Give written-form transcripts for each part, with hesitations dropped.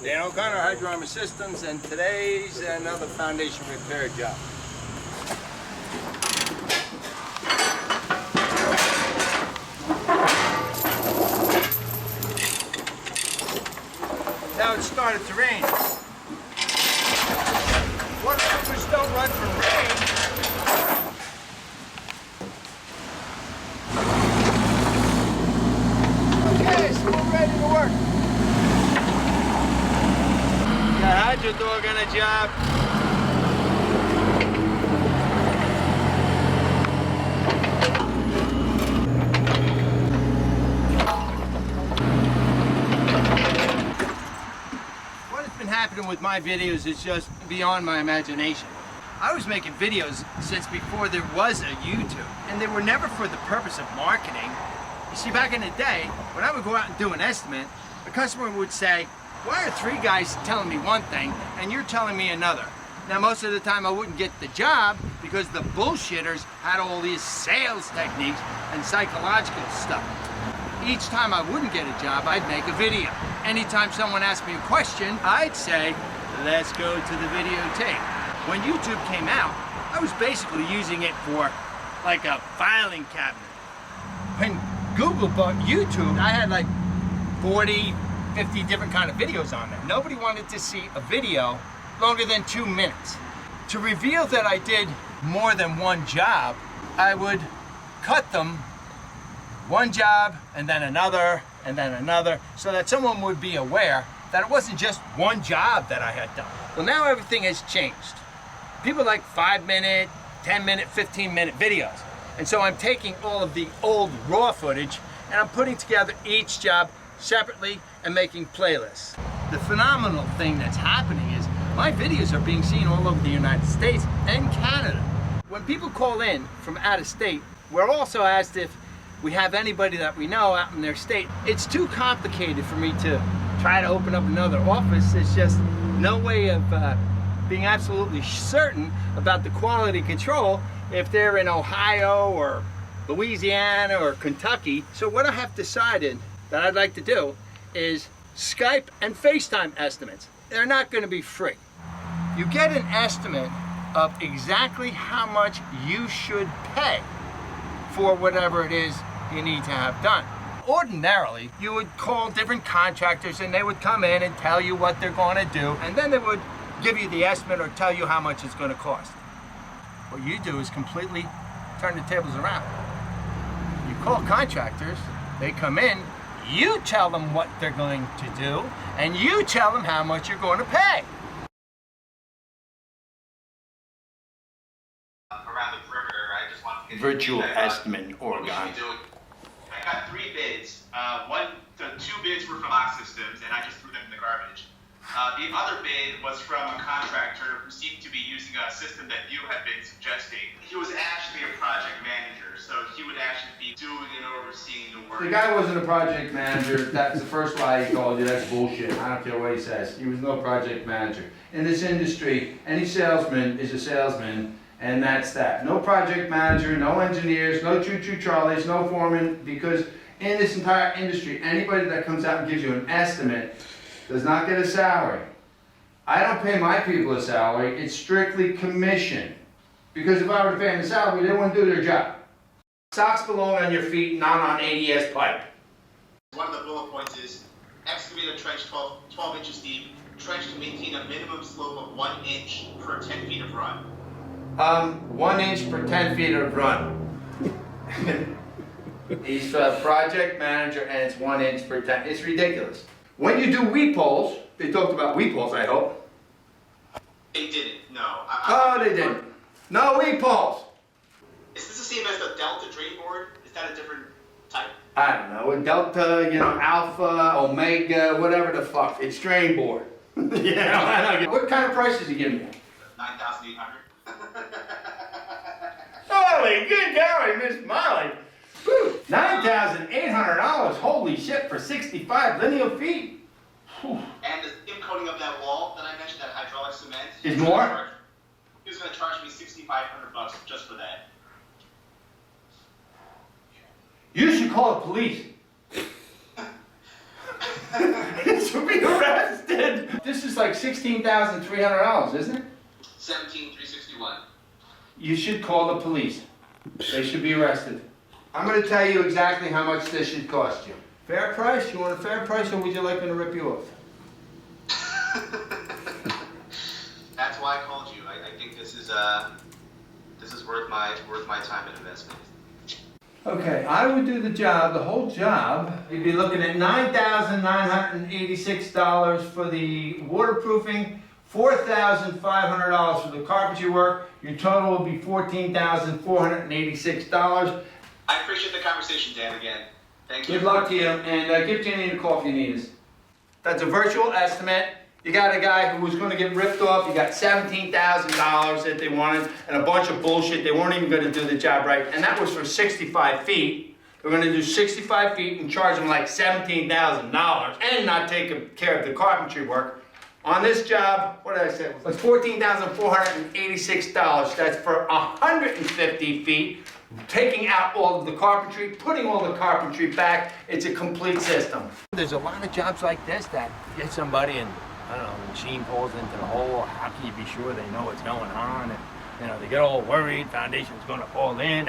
J OConnor, Hydroarmor Systems, and today's another foundation repair job. Now it started to rain. Water pumpers don't run from rain. Okay, so we're ready to work. Got hydro dog on a job. What has been happening with my videos is just beyond my imagination. I was making videos since before there was a YouTube, and they were never for the purpose of marketing. You see, back in the day, when I would go out and do an estimate, the customer would say, "Why are three guys telling me one thing and you're telling me another?" Now, most of the time I wouldn't get the job because the bullshitters had all these sales techniques and psychological stuff. Each time I wouldn't get a job, I'd make a video. Anytime someone asked me a question, I'd say, "Let's go to the videotape." When YouTube came out, I was basically using it for like a filing cabinet. When Google bought YouTube, I had like 40, 50 different kind of videos on there. Nobody wanted to see a video longer than 2 minutes. To reveal that I did more than one job, I would cut them, one job and then another, so that someone would be aware that it wasn't just one job that I had done. Well, now everything has changed. People like 5-minute, 10-minute, 15-minute videos. And so I'm taking all of the old raw footage and I'm putting together each job separately and making playlists. The phenomenal thing that's happening is my videos are being seen all over the United States and Canada. When people call in from out of state, we're also asked if we have anybody that we know out in their state. It's too complicated for me to try to open up another office. It's just no way of being absolutely certain about the quality control if they're in Ohio or Louisiana or Kentucky. So what I have decided that I'd like to do is Skype and FaceTime estimates. They're not going to be free. You get an estimate of exactly how much you should pay for whatever it is you need to have done. Ordinarily, you would call different contractors and they would come in and tell you what they're going to do, and then they would give you the estimate or tell you how much it's going to cost. What you do is completely turn the tables around. You call contractors, they come in, you tell them what they're going to do, and you tell them how much you're going to pay. Around the perimeter, I just want to get Virtual estimate in Oregon. I got 3 bids. The 2 bids were from Lock Systems, and I just threw them in the garbage. The other bid was from a contractor who seemed to be using a system that you had been suggesting. He was actually a project manager, so he would actually be doing and overseeing the work. The guy wasn't a project manager. That's the first lie he called you. That's bullshit. I don't care what he says. He was no project manager. In this industry, any salesman is a salesman, and that's that. No project manager, no engineers, no choo-choo Charlies, no foreman, because in this entire industry, anybody that comes out and gives you an estimate does not get a salary. I don't pay my people a salary. It's strictly commission. Because if I were to pay them a salary, they wouldn't do their job. Socks belong on your feet, not on ADS pipe. One of the bullet points is excavate a trench 12 inches deep, trench to maintain a minimum slope of 1 inch per 10 feet of run. 1 inch per 10 feet of run. He's a project manager and it's 1 inch per 10. It's ridiculous. When you do weep holes, they talked about weep holes, I hope. They didn't, no. They didn't. No weep holes. Is this the same as the Delta drain board? Is that a different type? I don't know, a Delta, Alpha, Omega, whatever the fuck. It's drain board. I know. What kind of price is he giving you? 9,800. Holy good golly, Miss Molly. $9,800, holy shit, for 65 linear feet. Whew. And the skim coating of that wall that I mentioned, that hydraulic cement. Is more? He was going to charge me $6,500 just for that. You should call the police. You should be arrested. This is like $16,300, isn't it? 17,361. You should call the police. They should be arrested. I'm gonna tell you exactly how much this should cost you. Fair price? You want a fair price, or would you like me to rip you off? That's why I called you. I think this is worth my time and investment. Okay, I would do the job, the whole job. You'd be looking at $9,986 for the waterproofing, $4,500 for the carpentry work. Your total would be $14,486. I appreciate the conversation, Dan, again. Thank you. Good luck to you, and give Jenny a call if you need us. That's a virtual estimate. You got a guy who was going to get ripped off. You got $17,000 that they wanted, and a bunch of bullshit. They weren't even going to do the job right, and that was for 65 feet. They're going to do 65 feet and charge them like $17,000 and not take care of the carpentry work. On this job, what did I say? It was $14,486. That's for 150 feet, taking out all of the carpentry, putting all the carpentry back. It's a complete system. There's a lot of jobs like this that get somebody and, I don't know, the machine falls into the hole. How can you be sure they know what's going on? And, you know, they get all worried, foundation's gonna fall in.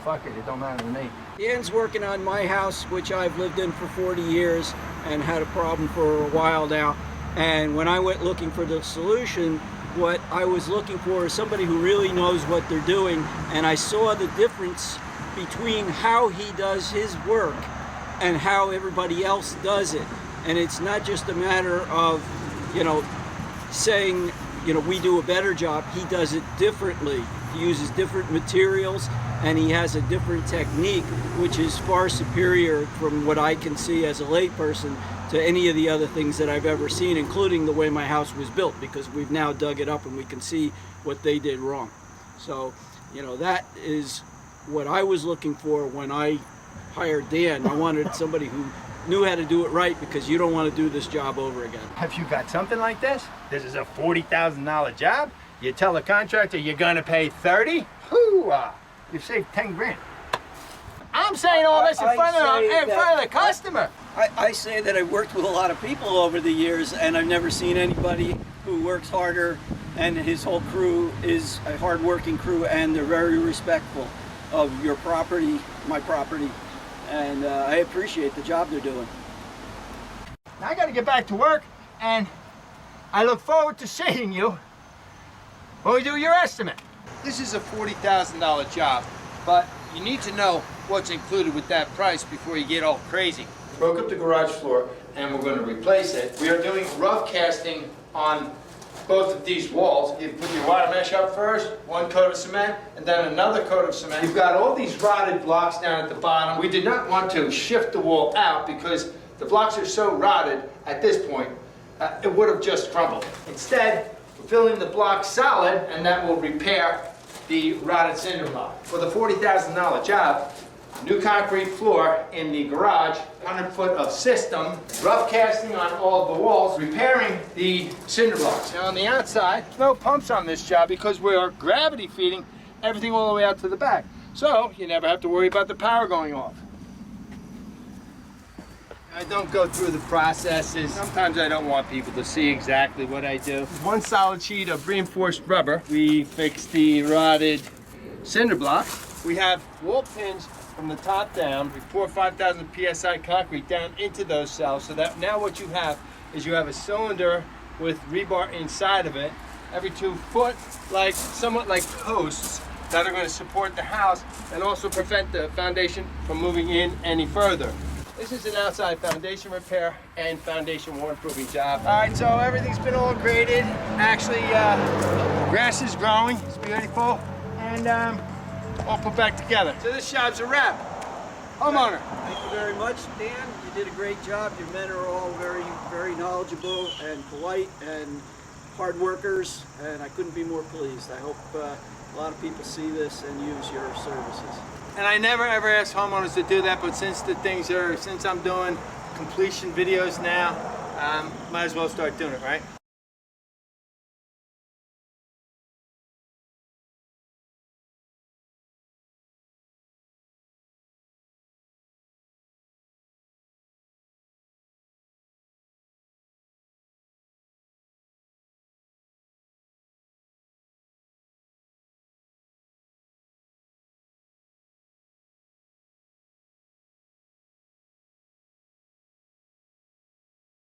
Fuck it, it don't matter to me. Dan's working on my house, which I've lived in for 40 years and had a problem for a while now. And when I went looking for the solution, what I was looking for is somebody who really knows what they're doing. And I saw the difference between how he does his work and how everybody else does it. And it's not just a matter of, you know, saying, you know, we do a better job. He does it differently. He uses different materials, and he has a different technique, which is far superior from what I can see as a layperson to any of the other things that I've ever seen, including the way my house was built, because we've now dug it up and we can see what they did wrong. So, you know, that is what I was looking for when I hired Dan. I wanted somebody who knew how to do it right, because you don't want to do this job over again. Have you got something like this? This is a $40,000 job. You tell the contractor you're gonna pay 30. Hoo-ah! You've saved 10 grand. I'm saying all this in front of the customer. I say that I've worked with a lot of people over the years, and I've never seen anybody who works harder, and his whole crew is a hard-working crew, and they're very respectful of your property, my property, and I appreciate the job they're doing. Now I gotta get back to work, and I look forward to seeing you when we do your estimate. This is a $40,000 job, but you need to know what's included with that price before you get all crazy. Broke up the garage floor, and we're going to replace it. We are doing rough casting on both of these walls. You put your wire mesh up first, one coat of cement, and then another coat of cement. You've got all these rotted blocks down at the bottom. We did not want to shift the wall out because the blocks are so rotted at this point, it would have just crumbled. Instead, we're filling the block solid, and that will repair the rotted cinder block. For the $40,000 job, new concrete floor in the garage, 100 foot of system, rough casting on all of the walls, repairing the cinder blocks. Now on the outside, no pumps on this job because we are gravity feeding everything all the way out to the back. So you never have to worry about the power going off. I don't go through the processes. Sometimes I don't want people to see exactly what I do. One solid sheet of reinforced rubber. We fix the rotted cinder block. We have wall pins from the top down. We pour 5,000 PSI concrete down into those cells, so that now what you have is you have a cylinder with rebar inside of it, every 2 foot, like somewhat like posts that are going to support the house and also prevent the foundation from moving in any further. This is an outside foundation repair and foundation waterproofing job. All right, so everything's been all graded. Actually, grass is growing. It's beautiful. And all put back together. So this job's a wrap. Homeowner. Thank you very much, Dan. You did a great job. Your men are all very, very knowledgeable and polite and hard workers, and I couldn't be more pleased. I hope a lot of people see this and use your services. And I never ever ask homeowners to do that, but since I'm doing completion videos now, might as well start doing it, right?